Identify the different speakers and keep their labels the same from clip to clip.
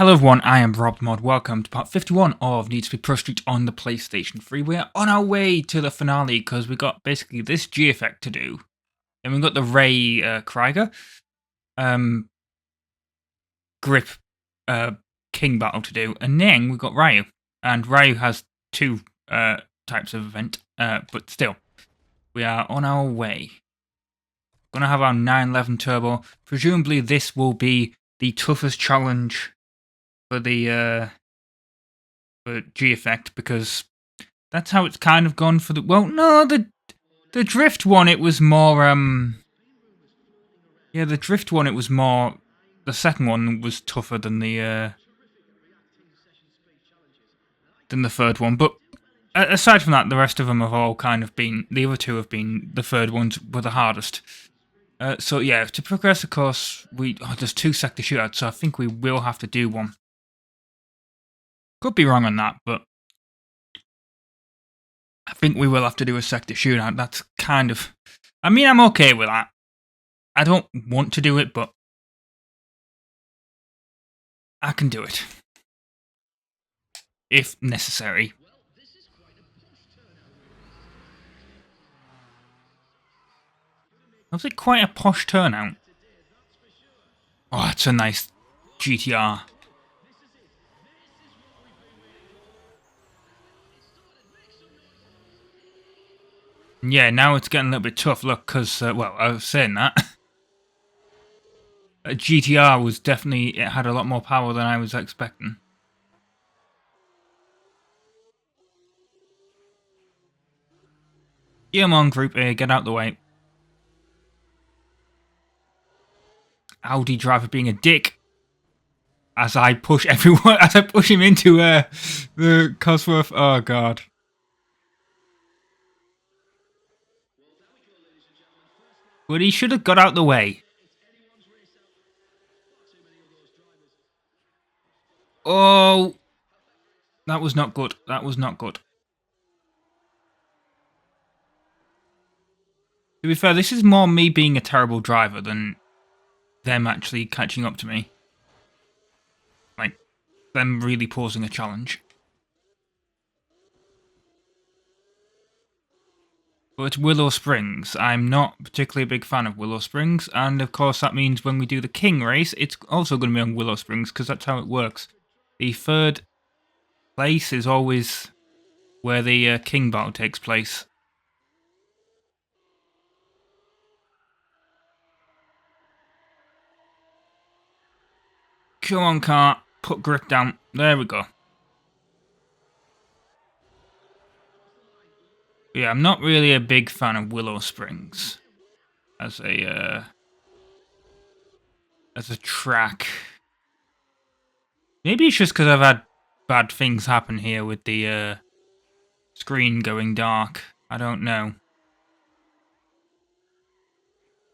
Speaker 1: Hello everyone, I am RobtheMod. Welcome to part 51 of Need to be Prostreet on the PlayStation 3. We're on our way to the finale because we got basically this G effect to do. And we got the Ray Krieger grip king battle to do. And then we got Ryu. And Ryu has two types of event, but still, we are on our way. Gonna have our 911 turbo. Presumably this will be the toughest challenge for the for G effect, because that's how it's kind of gone for the the drift one. It was more the drift one. It was more. The second one was tougher than the third one. But aside from that, the rest of them have all kind of been. The other two have been. The third ones were the hardest. So yeah, to progress, of course, there's 2 sector shootouts, so I think we will have to do one. Could be wrong on that, but I think we will have to do a sector shootout. That's kind of... I mean, I'm okay with that. I don't want to do it, but I can do it. If necessary. Was it quite a posh turnout? Oh, it's a nice GTR. Yeah, now it's getting a little bit tough. Look, because, well, I was saying that. GTR was definitely... It had a lot more power than I was expecting. Come on, Group A, get out the way. Audi driver being a dick. As I push everyone... As I push him into the Cosworth. Oh, God. But he should have got out the way. Oh, that was not good. That was not good. To be fair, this is more me being a terrible driver than them actually catching up to me. Like, them really posing a challenge. But Willow Springs, I'm not particularly a big fan of Willow Springs, and of course that means when we do the King race, it's also going to be on Willow Springs, because that's how it works. The third place is always where the King battle takes place. Come on, car. Put grip down. There we go. Yeah, I'm not really a big fan of Willow Springs as a track. Maybe it's just because I've had bad things happen here with the screen going dark. I don't know.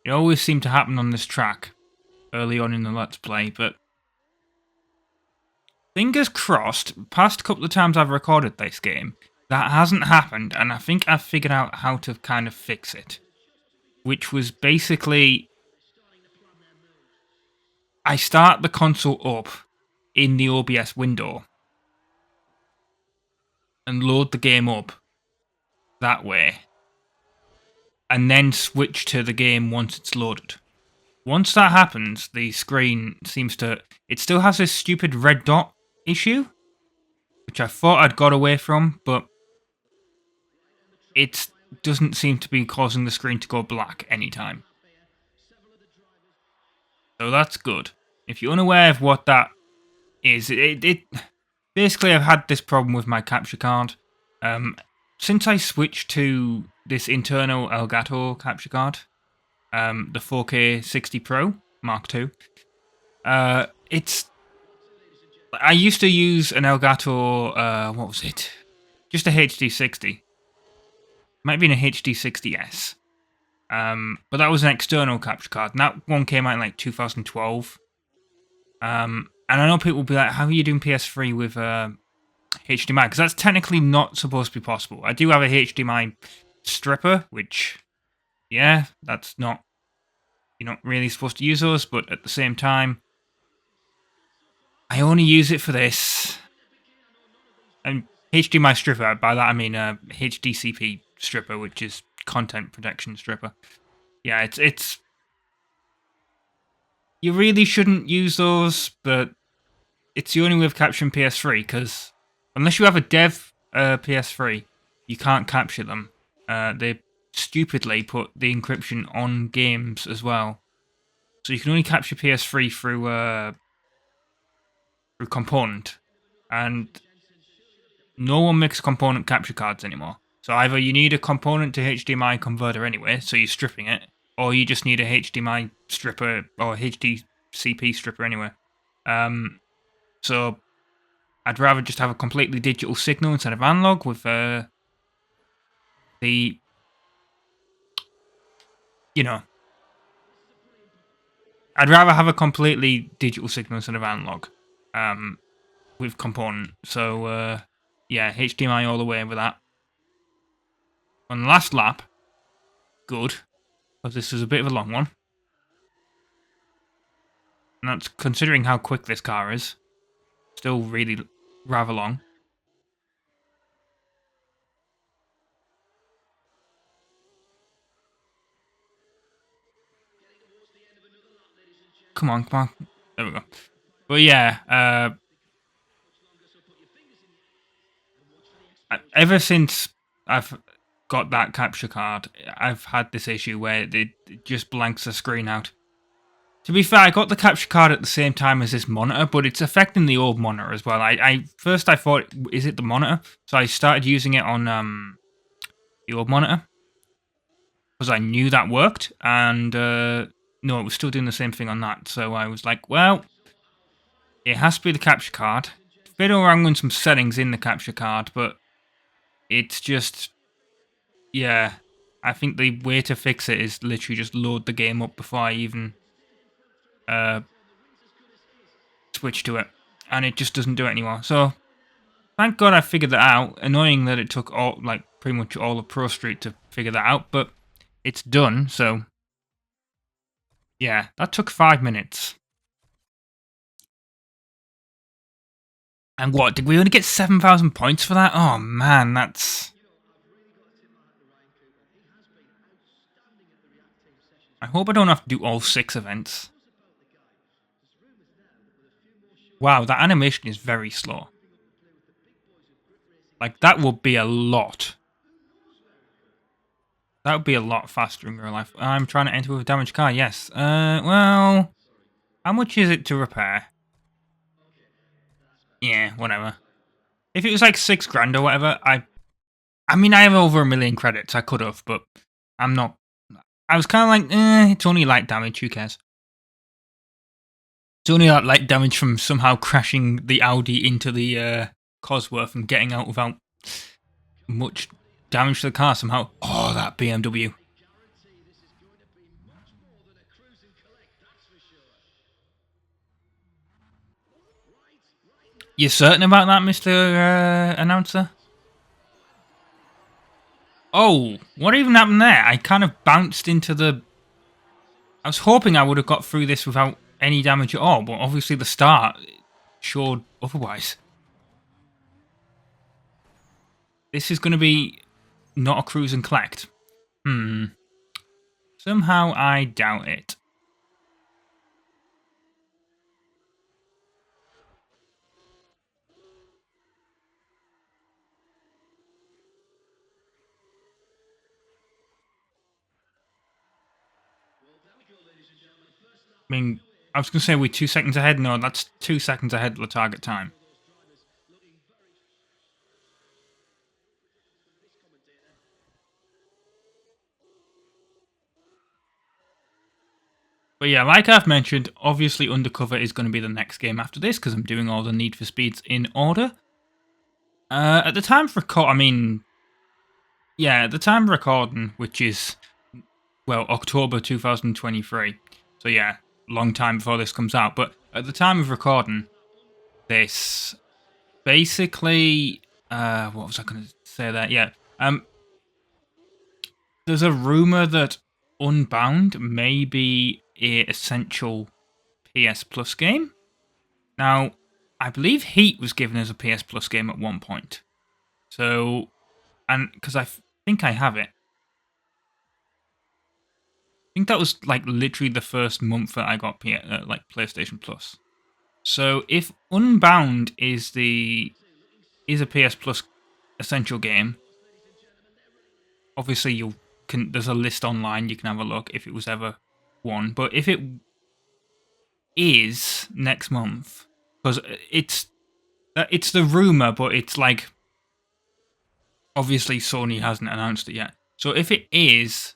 Speaker 1: It always seemed to happen on this track early on in the Let's Play, but fingers crossed, past couple of times I've recorded this game, that hasn't happened, and I think I've figured out how to kind of fix it. Which was basically... I start the console up in the OBS window and load the game up that way. And then switch to the game once it's loaded. Once that happens, the screen seems to... It still has this stupid red dot issue, which I thought I'd got away from, but it doesn't seem to be causing the screen to go black anytime. So that's good. If you're unaware of what that is, it basically I've had this problem with my capture card. Since I switched to this internal Elgato capture card, the 4K 60 Pro Mark II, it's... I used to use an Elgato, what was it? Just a HD60. Might have been a HD60S. But that was an external capture card, and that one came out in like 2012. And I know people will be like, how are you doing PS3 with HDMI? Because that's technically not supposed to be possible. I do have a HDMI stripper, which, yeah, that's not... You're not really supposed to use those, but at the same time, I only use it for this. And HDMI stripper, by that I mean HDCP stripper, which is content protection stripper. Yeah, it's you really shouldn't use those, but it's the only way of capturing PS3, because unless you have a dev PS3, you can't capture them. They stupidly put the encryption on games as well. So you can only capture PS3 through component. And no one makes component capture cards anymore. So either you need a component to HDMI converter anyway, so you're stripping it, or you just need a HDMI stripper or HDCP stripper anyway. So I'd rather just have a completely digital signal instead of analog with the, you know, I'd rather have a completely digital signal instead of analog with component. So, yeah, HDMI all the way with that. On the last lap, good, because this was a bit of a long one. And that's considering how quick this car is. Still really rather long. Come on, come on. There we go. But yeah, ever since I've got that capture card, I've had this issue where it just blanks the screen out. To be fair, I got the capture card at the same time as this monitor, but it's affecting the old monitor as well. First I thought, is it the monitor? So I started using it on the old monitor because I knew that worked, and no, it was still doing the same thing on that. So I was like, well, it has to be the capture card. Fiddle around with some settings in the capture card, but it's just, yeah. I think the way to fix it is literally just load the game up before I even switch to it, and it just doesn't do it anymore. So thank God I figured that out. Annoying that it took all, like, pretty much all of Prostreet to figure that out, but it's done. So yeah, that took 5 minutes. And what, did we only get 7,000 points for that? Oh man, that's... I hope I don't have to do all 6 events. Wow, that animation is very slow. Like, that would be a lot. That would be a lot faster in real life. I'm trying to enter with a damaged car, yes. Well... How much is it to repair? Yeah, whatever. If it was like 6 grand or whatever, I mean, I have over 1 million credits. I could have, but I'm not. I was kind of like, it's only light damage. Who cares? It's only that light damage from somehow crashing the Audi into the Cosworth and getting out without much damage to the car somehow. Oh, that BMW. You certain about that, Mr. Announcer? Oh, what even happened there? I kind of bounced into the... I was hoping I would have got through this without any damage at all, but obviously the start showed otherwise. This is going to be not a cruise and collect. Somehow I doubt it. I mean, I was going to say we're 2 seconds ahead. No, that's 2 seconds ahead of the target time. But yeah, like I've mentioned, obviously Undercover is going to be the next game after this because I'm doing all the Need for Speeds in order. At the time of at the time of recording, which is, well, October 2023. So yeah, long time before this comes out. But at the time of recording this, basically, what was I going to say there? Yeah, there's a rumor that Unbound may be a essential PS Plus game. Now, I believe Heat was given as a PS Plus game at one point. So, and because I think I have it. I think that was like literally the first month that I got like PlayStation Plus. So if Unbound is a PS Plus essential game, obviously there's a list online, you can have a look if it was ever one. But if it is next month, because it's the rumor, but it's like obviously Sony hasn't announced it yet. So if it is,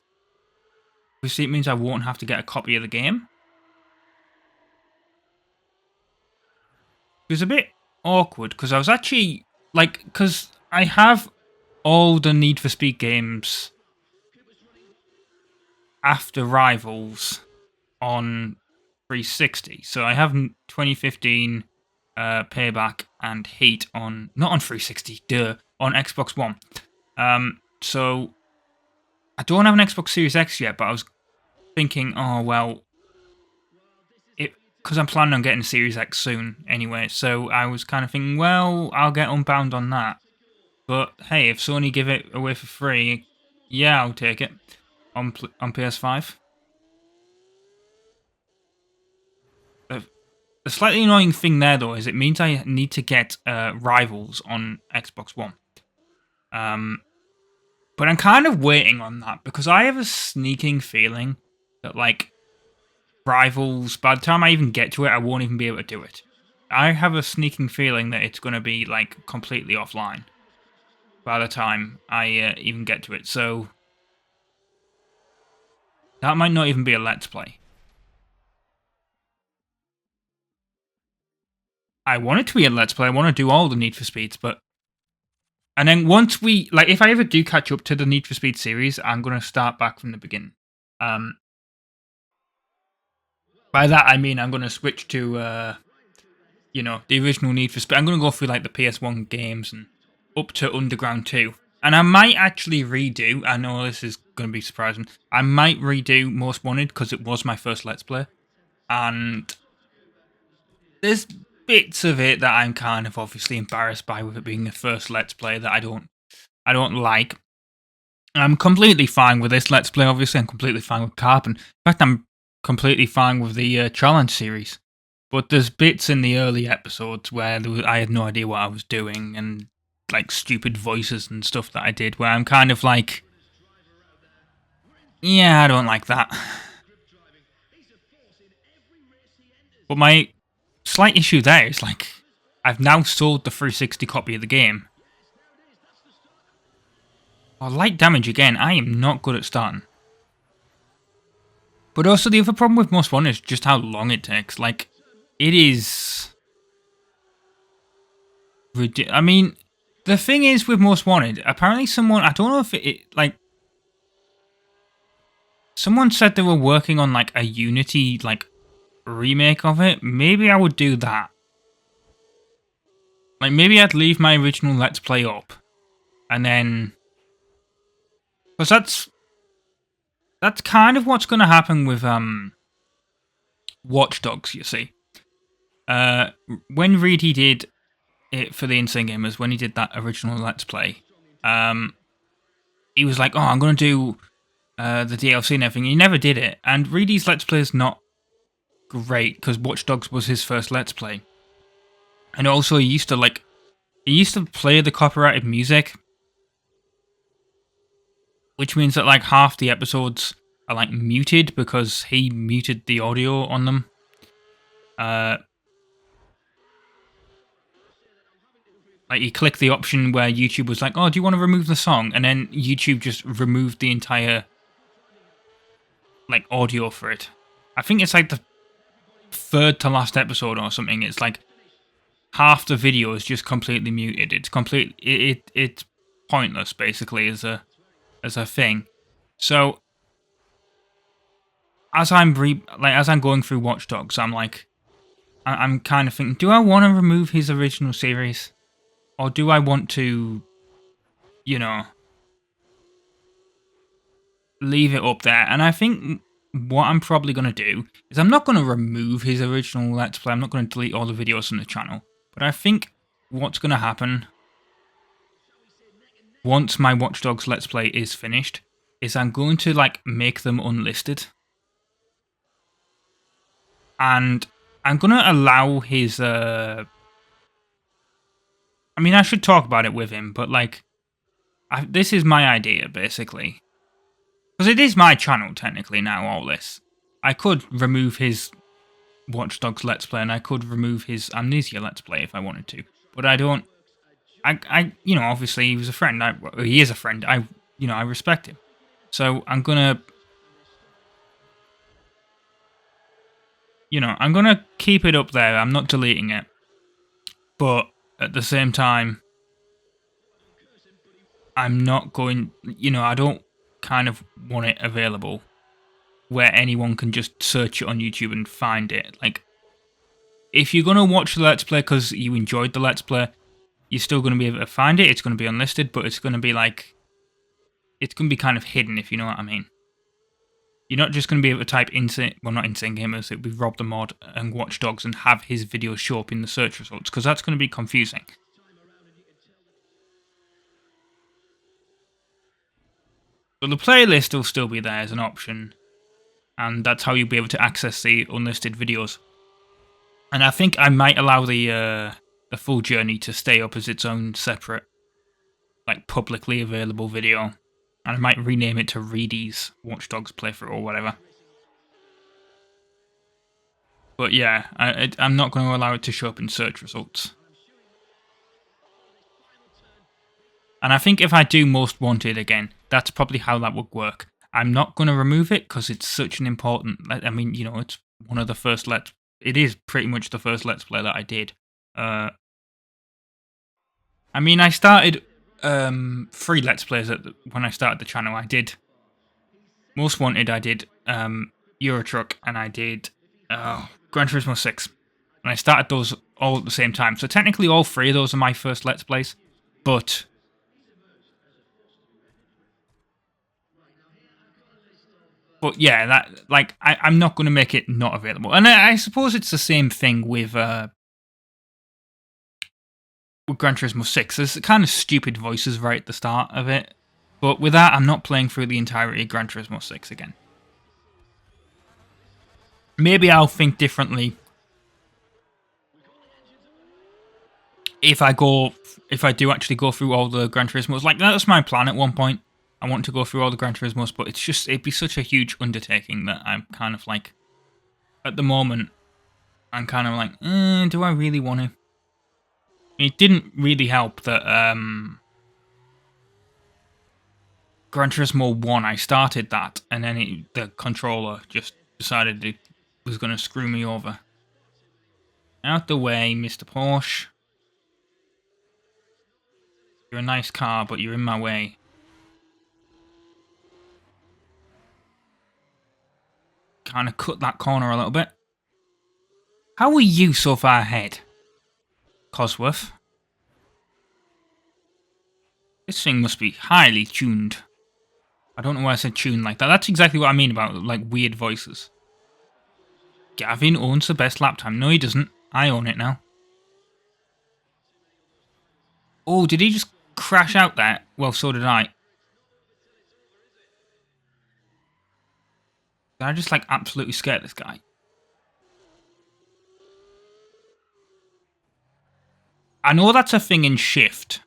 Speaker 1: obviously it means I won't have to get a copy of the game. It was a bit awkward because I was actually like, because I have all the Need for Speed games after Rivals on 360. So I have 2015 Payback and Heat on, not on 360, on Xbox One. So I don't have an Xbox Series X yet, but I was thinking, oh well, because I'm planning on getting Series X soon anyway. So I was kind of thinking, well, I'll get Unbound on that. But hey, if Sony give it away for free, yeah, I'll take it on PS5. The slightly annoying thing there, though, is it means I need to get Rivals on Xbox One. But I'm kind of waiting on that because I have a sneaking feeling that, like, Rivals, by the time I even get to it, I won't even be able to do it. I have a sneaking feeling that it's going to be, like, completely offline by the time I even get to it. So that might not even be a Let's Play. I want it to be a Let's Play. I want to do all the Need for Speeds, but... And then once we... Like, if I ever do catch up to the Need for Speed series, I'm going to start back from the beginning. By that, I mean I'm going to switch to, the original Need for Speed. I'm going to go through, like, the PS1 games and up to Underground 2. And I might actually redo... I know this is going to be surprising. I might redo Most Wanted, because it was my first Let's Play. And... there's bits of it that I'm kind of obviously embarrassed by, with it being the first Let's Play that I don't like. I'm completely fine with this Let's Play, obviously. I'm completely fine with Carbon. In fact, I'm completely fine with the Challenge series. But there's bits in the early episodes where I had no idea what I was doing, and like stupid voices and stuff that I did, where I'm kind of like, yeah, I don't like that. But my slight issue there is, like, I've now sold the 360 copy of the game. Oh, light damage again. I am not good at starting. But also the other problem with Most Wanted is just how long it takes. Like, it is... I mean, the thing is with Most Wanted, apparently someone... I don't know if like... Someone said they were working on, like, a Unity, like, remake of it. Maybe I would do that. Like, maybe I'd leave my original Let's Play up. And then... because that's kind of what's going to happen with Watch Dogs, you see. When Reedy did it for the Insane Gamers, when he did that original Let's Play, he was like, oh, I'm going to do the DLC and everything. He never did it. And Reedy's Let's Play is not great, because Watch Dogs was his first Let's Play. And also, he used to play the copyrighted music, which means that, like, half the episodes are, like, muted because he muted the audio on them. Like, he clicked the option where YouTube was like, oh, do you want to remove the song? And then YouTube just removed the entire, like, audio for it. I think it's, like, the third to last episode or something. It's, like, half the video is just completely muted. It's it's pointless, basically, as a thing. So as I'm going through Watch Dogs, I'm like, I'm kind of thinking, do I want to remove his original series, or do I want to, leave it up there? And I think what I'm probably going to do is I'm not going to remove his original Let's Play. I'm not going to delete all the videos from the channel. But I think what's going to happen once my Watch Dogs Let's Play is finished is I'm going to like make them unlisted. And I'm going to allow his... I mean, I should talk about it with him, but like... this is my idea, basically. Because it is my channel, technically, now, all this. I could remove his Watch Dogs Let's Play, and I could remove his Amnesia Let's Play if I wanted to. But I don't... you know, obviously he was a friend. He is a friend. I respect him. So I'm gonna... I'm gonna keep it up there. I'm not deleting it. But at the same time, I'm not going... I don't kind of want it available where anyone can just search it on YouTube and find it. Like, if you're going to watch the Let's Play because you enjoyed the Let's Play, you're still going to be able to find it. It's going to be unlisted, but it's going to be like... It's going to be kind of hidden, if you know what I mean. You're not just going to be able to type Insane... Well, not Insane Gamers. It would be RobtheMod and Watch Dogs and have his videos show up in the search results, because that's going to be confusing. So the playlist will still be there as an option, and that's how you'll be able to access the unlisted videos. And I think I might allow the full journey to stay up as its own separate, like, publicly available video. And I might rename it to Reedy's Watch Dogs playthrough or whatever. But yeah, I'm not going to allow it to show up in search results. And I think if I do Most Wanted again, that's probably how that would work. I'm not going to remove it because it's such an important... I mean, it's one of the first It is pretty much the first Let's Play that I did. I mean, I started 3 Let's Plays when I started the channel. I did Most Wanted, I did Euro Truck, and I did Gran Turismo 6. And I started those all at the same time. So technically all 3 of those are my first Let's Plays. But... yeah, I'm not going to make it not available. And I suppose it's the same thing with Gran Turismo 6. There's kind of stupid voices right at the start of it. But with that, I'm not playing through the entirety of Gran Turismo 6 again. Maybe I'll think differently if I do actually go through all the Gran Turismos. Like, that's my plan at one point. I want to go through all the Gran Turismos, but it'd be such a huge undertaking that I'm kind of like, at the moment, I'm kind of like, do I really want to? It didn't really help that Gran Turismo 1, I started that, and then the controller just decided it was going to screw me over. Out the way, Mr. Porsche. You're a nice car, but you're in my way. Kind of cut that corner a little bit. How are you so far ahead, Cosworth? This thing must be highly tuned. I don't know why I said tuned like that. That's exactly what I mean about, like, weird voices. Gavin owns the best lap time. No, he doesn't. I own it now. Oh, did he just crash out there? Well, so did I. Did I just, like, absolutely scare this guy? I know that's a thing in Shift.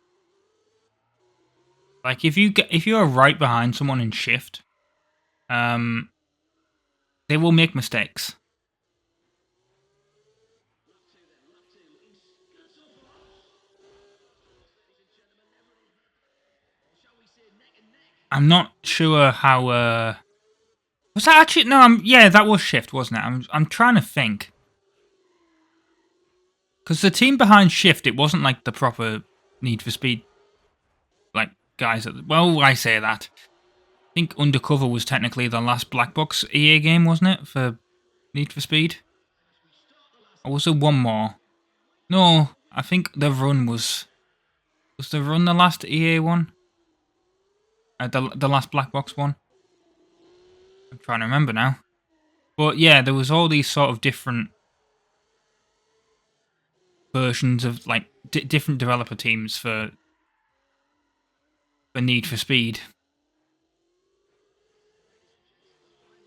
Speaker 1: Like, if you're right behind someone in Shift, they will make mistakes. I'm not sure how. Was that actually? No, yeah, that was Shift, wasn't it? I'm trying to think. Because the team behind Shift, it wasn't like the proper Need for Speed, like, guys. Well, I say that. I think Undercover was technically the last Black Box EA game, wasn't it, for Need for Speed? Or was there one more? No, I think The Run was... Was The Run the last EA one? The last Black Box one? I'm trying to remember now. But yeah, there was all these sort of different versions of like different developer teams for Need for Speed.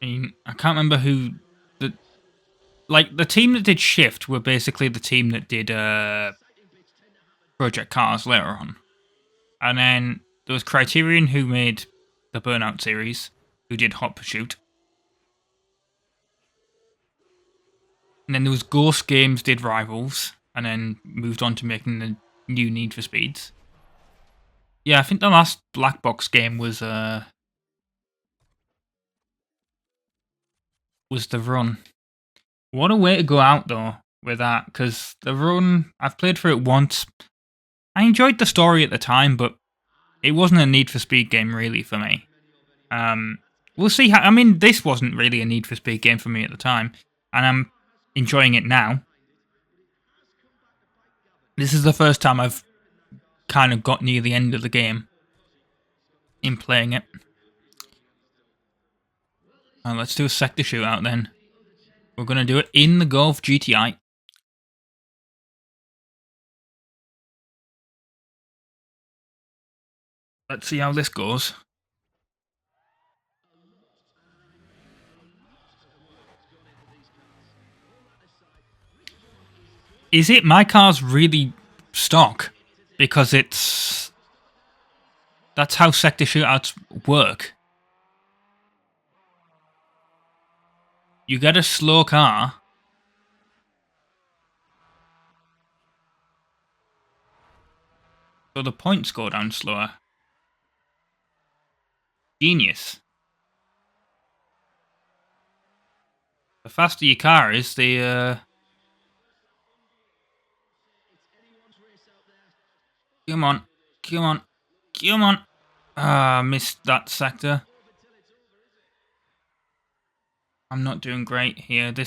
Speaker 1: I mean, I can't remember who the team that did Shift were basically the team that did Project Cars later on, and then there was Criterion who made the Burnout series, who did Hot Pursuit, and then there was Ghost Games did Rivals, and then moved on to making the new Need for Speeds. Yeah, I think the last Black Box game was The Run. What a way to go out though with that, because The Run, I've played through it once. I enjoyed the story at the time, but it wasn't a Need for Speed game really for me. We'll see how. I mean, this wasn't really a Need for Speed game for me at the time, and I'm enjoying it now. This is the first time I've kind of got near the end of the game in playing it. Let's do a sector shootout then. We're going to do it in the Golf GTI. Let's see how this goes. Is it? My car's really stock because it's... That's how sector shootouts work. You get a slow car, so the points go down slower. Genius. The faster your car is, the... Come on. Come on. Come on. Ah, missed that sector. I'm not doing great here. I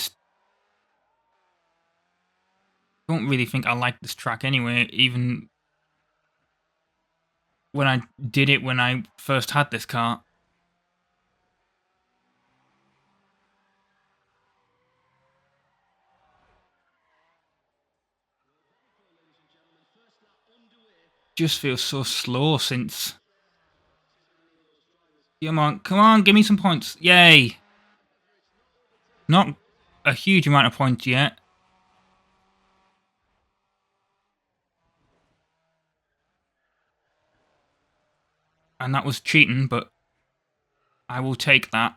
Speaker 1: don't really think I like this track anyway, even when I did it when I first had this car. Just feels so slow since... Come on, give me some points. Yay! Not a huge amount of points yet. And that was cheating, but I will take that.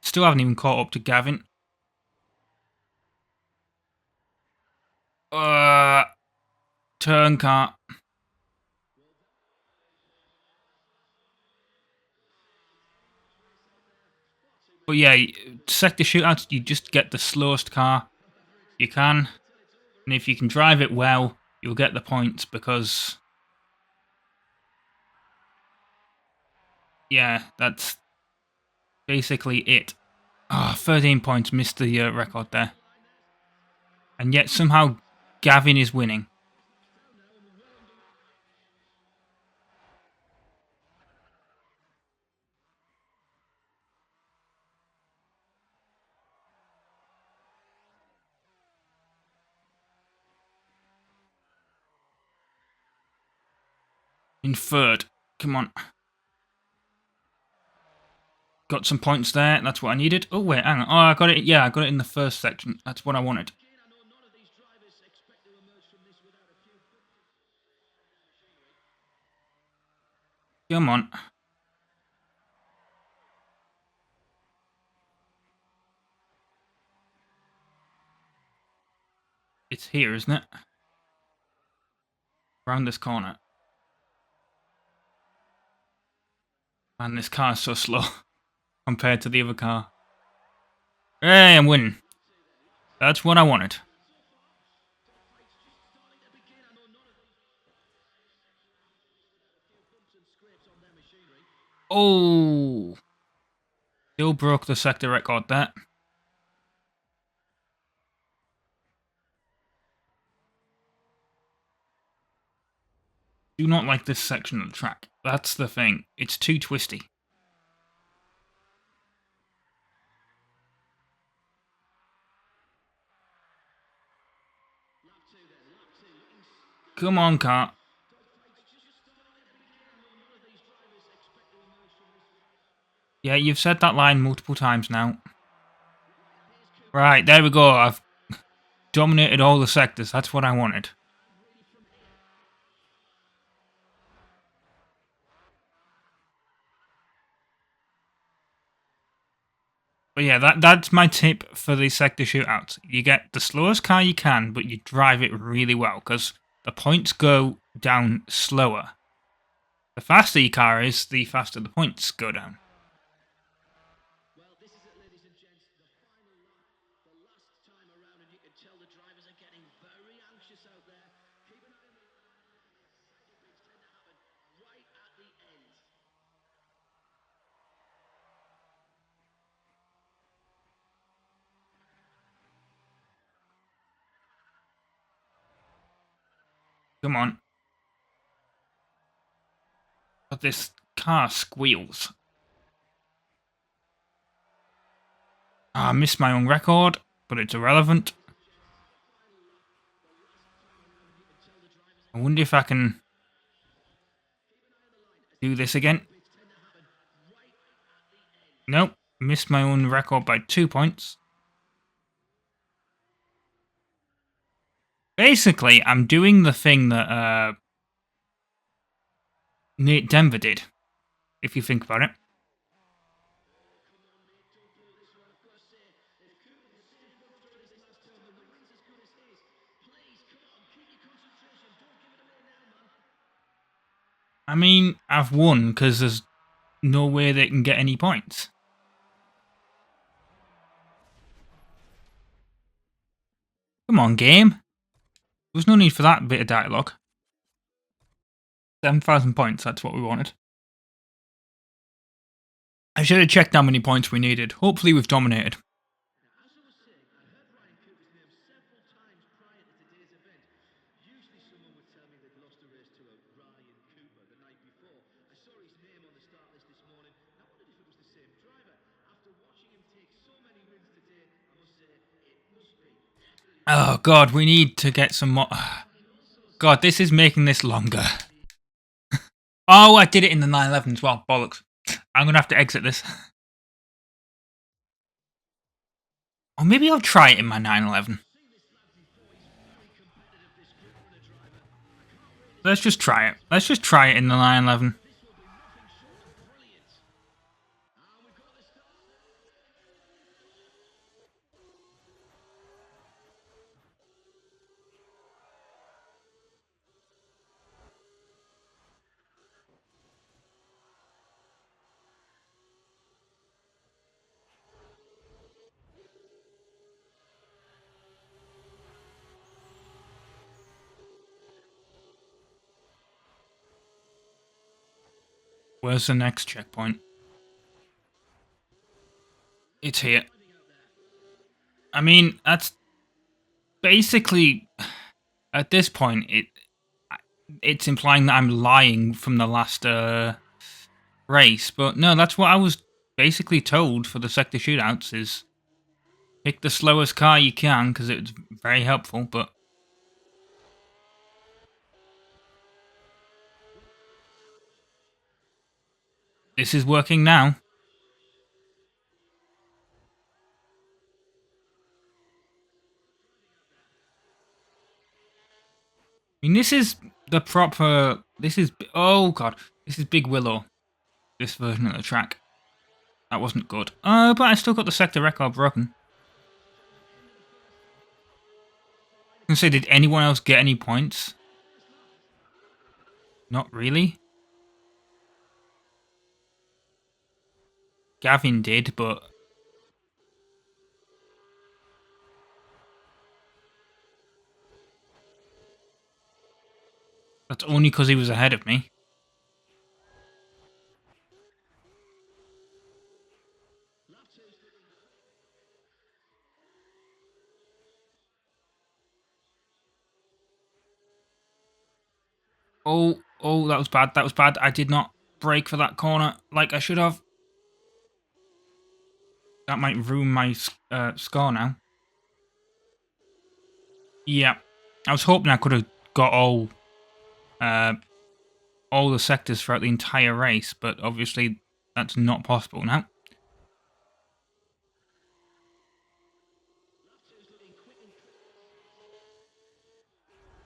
Speaker 1: Still haven't even caught up to Gavin. Turn car. But yeah, sector shootouts, you just get the slowest car you can. And if you can drive it well, you'll get the points because... Yeah, that's basically it. 13 points, missed the record there. And yet somehow Gavin is winning. In third. Come on. Got some points there. That's what I needed. Oh, wait, hang on. Oh, I got it. Yeah, I got it in the first section. That's what I wanted. Come on. It's here, isn't it? Around this corner. Man, this car is so slow compared to the other car. Hey, I'm winning. That's what I wanted. Oh. Still broke the sector record there. Do not like this section of the track. That's the thing. It's too twisty. Come on, car. Yeah, you've said that line multiple times now. Right, there we go. I've dominated all the sectors. That's what I wanted. But yeah, that's my tip for the sector shootouts. You get the slowest car you can, but you drive it really well, because the points go down slower. The faster your car is, the faster the points go down. Come on. But this car squeals. I missed my own record, but it's irrelevant. I wonder if I can do this again. Nope, missed my own record by 2 points. Basically, I'm doing the thing that Nate Denver did, if you think about it. I mean, I've won because there's no way they can get any points. Come on, game. There's no need for that bit of dialogue. 7,000 points, that's what we wanted. I should have checked how many points we needed. Hopefully we've dominated. Oh god, we need to get some more. God, this is making this longer. Oh, I did it in the 911 as well. Bollocks. I'm going to have to exit this. Or maybe I'll try it in my 911. Let's just try it. Let's just try it in the 911. Where's the next checkpoint? It's here. I mean, that's basically, at this point, it's implying that I'm lying from the last race. But no, that's what I was basically told for the sector shootouts is pick the slowest car you can, because it's very helpful, but this is working now. I mean, this is the proper... This is... Oh, God. This is Big Willow. This version of the track. That wasn't good. But I still got the sector record broken. I was gonna say, did anyone else get any points? Not really. Gavin did, but... That's only because he was ahead of me. Oh, that was bad. That was bad. I did not brake for that corner like I should have. That might ruin my score now. Yeah. I was hoping I could have got all all the sectors throughout the entire race, but obviously that's not possible now.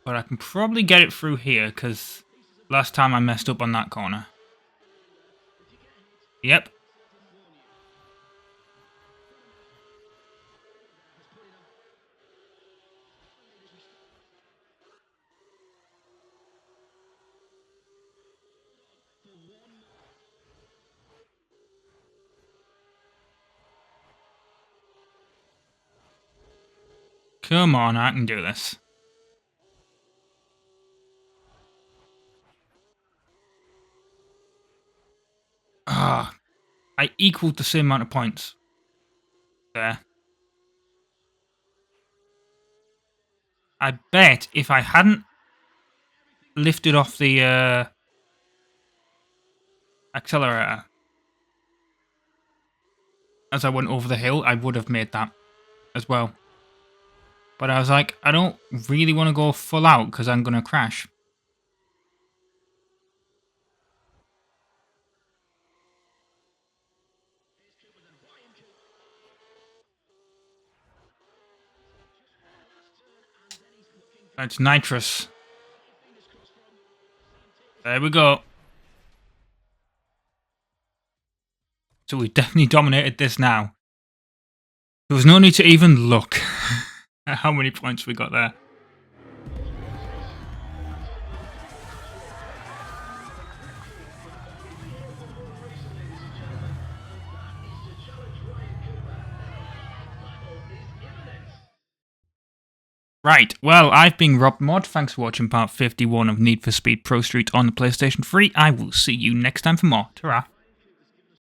Speaker 1: But I can probably get it through here, because last time I messed up on that corner. Yep. Come on, I can do this. Ah, I equaled the same amount of points. There. I bet if I hadn't lifted off the accelerator as I went over the hill, I would have made that as well. But I was like, I don't really want to go full out because I'm going to crash. It's nitrous. There we go. So we definitely dominated this now. There was no need to even look at how many points we got there. Right, well, I've been RobtheMod. Thanks for watching part 51 of Need for Speed Prostreet on the PlayStation 3. I will see you next time for more. Ta-ra.